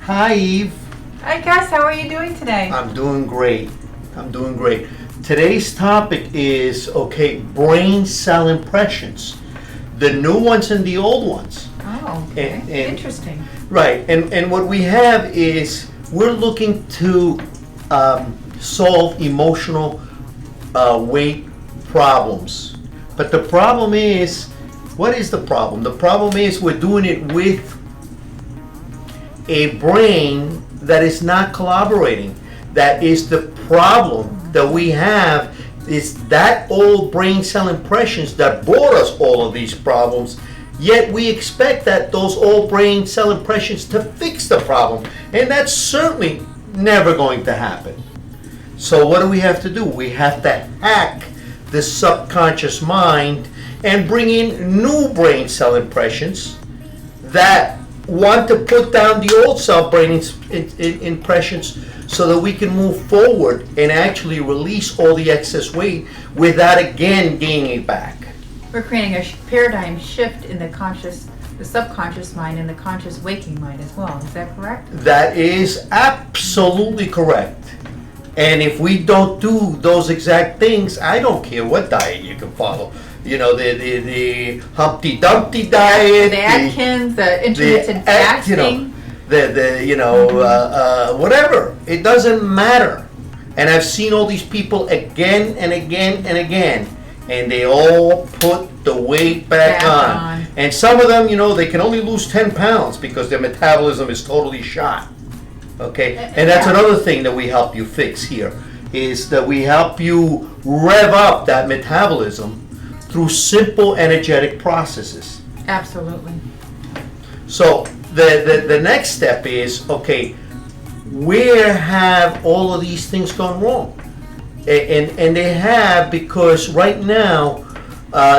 Hi, Eve. Hi, Gus. How are you doing today? I'm doing great. Today's topic is, brain cell impressions. The new ones and the old ones. Oh, okay. And Interesting. Right. And what we have is we're looking to solve emotional weight problems. But the problem is, what is the problem? The problem is we're doing it with a brain that is not collaborating. That is the problem that we have, is that old brain cell impressions that brought us all of these problems, yet we expect that those old brain cell impressions to fix the problem, and that's certainly never going to happen. So what do we have to do? We have to hack the subconscious mind and bring in new brain cell impressions that want to put down the old cell brain impressions so that we can move forward and actually release all the excess weight without again gaining it back. We're creating a paradigm shift in the subconscious mind and the conscious waking mind as well. Is that correct? That is absolutely correct. And if we don't do those exact things, I don't care what diet you can follow. You know, the Humpty Dumpty diet, the Atkins, the intermittent fasting, whatever. It doesn't matter. And I've seen all these people again and again and again, and they all put the weight back on. And some of them, they can only lose 10 pounds because their metabolism is totally shot. Okay, and that's another thing that we help you fix here, is that we help you rev up that metabolism through simple energetic processes. Absolutely. So the next step is, where have all of these things gone wrong? And they have, because right now,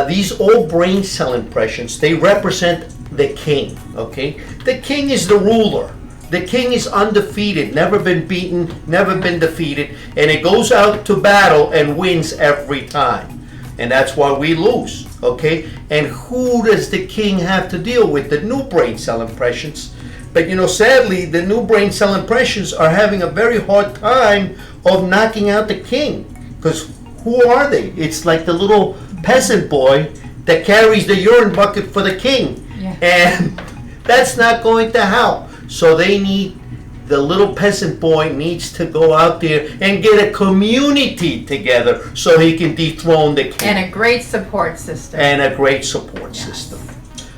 these old brain cell impressions, they represent the king, okay? The king is the ruler. The king is undefeated, never been beaten, never been defeated, and it goes out to battle and wins every time. And that's why we lose, okay? And who does the king have to deal with? The new brain cell impressions. But sadly, the new brain cell impressions are having a very hard time of knocking out the king. Because who are they? It's like the little peasant boy that carries the urine bucket for the king. Yeah. And that's not going to help. So the little peasant boy needs to go out there and get a community together so he can dethrone the king. And a great support system. System.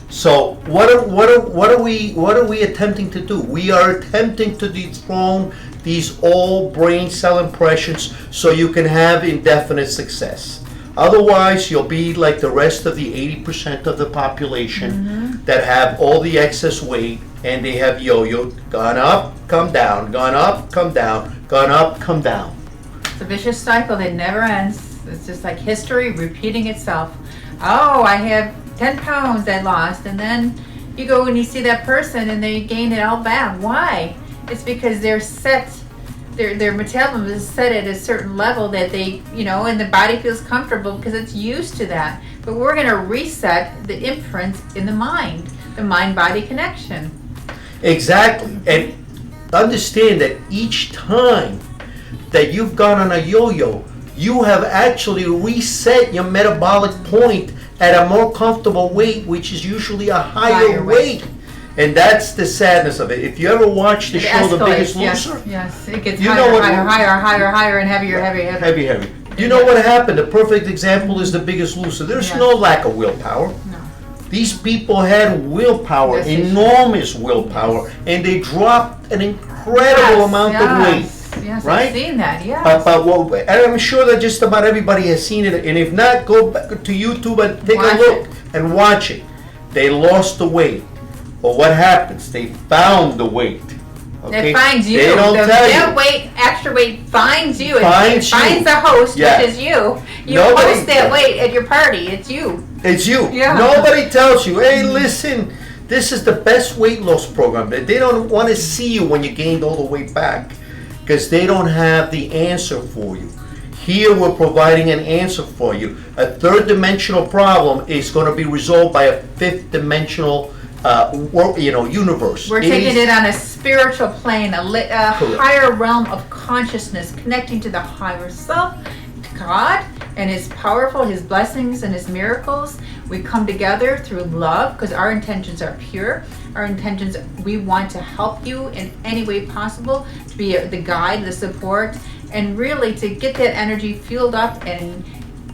So what are we attempting to do? We are attempting to dethrone these old brain cell impressions so you can have indefinite success. Otherwise, you'll be like the rest of the 80% of the population that have all the excess weight, and they have yo-yoed, gone up, come down, gone up, come down, gone up, come down. It's a vicious cycle that never ends. It's just like history repeating itself. Oh, I have 10 pounds I lost, and then you go and you see that person and they gain it all back. Why? It's because they're set. Their metabolism is set at a certain level that they, and the body feels comfortable because it's used to that. But we're going to reset the imprints in the mind-body connection. Exactly. And understand that each time that you've gone on a yo-yo, you have actually reset your metabolic point at a more comfortable weight, which is usually a higher weight. And that's the sadness of it. If you ever watch the show The Biggest Loser, yes, it gets higher, and heavier. You know what happened? The perfect example is The Biggest Loser. There's no lack of willpower. No. These people had willpower, enormous willpower, and they dropped an incredible amount of weight. Yes, right? I've seen that, yes. But I'm sure that just about everybody has seen it, and if not, go back to YouTube and take a look and watch it. They lost the weight. Well, what happens? They found the weight. Okay? It finds you. They don't tell you. Weight, extra weight finds you. It finds the host, which is you. You host that weight at your party. It's you. It's you. Yeah. Nobody tells you, hey, listen, this is the best weight loss program. They don't want to see you when you gained all the weight back because they don't have the answer for you. Here we're providing an answer for you. A third dimensional problem is going to be resolved by a fifth dimensional universe. We're taking it on a spiritual plane, a higher realm of consciousness, connecting to the higher self, to God, and His powerful, His blessings and His miracles. We come together through love because our intentions are pure. Our intentions, we want to help you in any way possible, to be the guide, the support, and really to get that energy fueled up and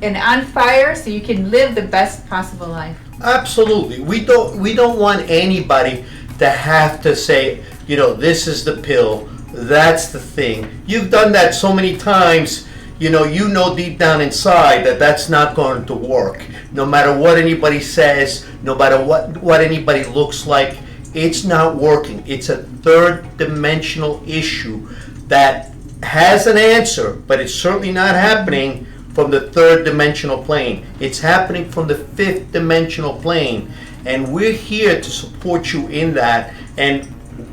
on fire so you can live the best possible life. Absolutely. We don't want anybody to have to say, this is the pill, that's the thing. You've done that so many times, you know deep down inside that that's not going to work. No matter what anybody says, no matter what anybody looks like, it's not working. It's a third dimensional issue that has an answer, but it's certainly not happening from the third dimensional plane. It's happening from the fifth dimensional plane, and we're here to support you in that and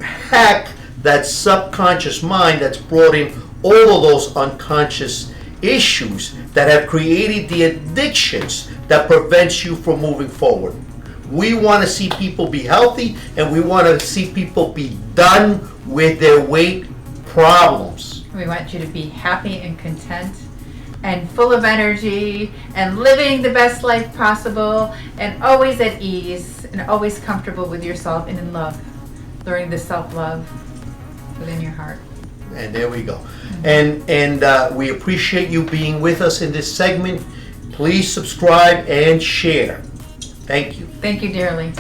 hack that subconscious mind that's brought in all of those unconscious issues that have created the addictions that prevents you from moving forward. We want to see people be healthy, and we want to see people be done with their weight problems. We want you to be happy and content and full of energy and living the best life possible and always at ease and always comfortable with yourself and in love, learning the self-love within your heart. And there we go. And we appreciate you being with us in this segment. Please subscribe and share. Thank you. Thank you dearly.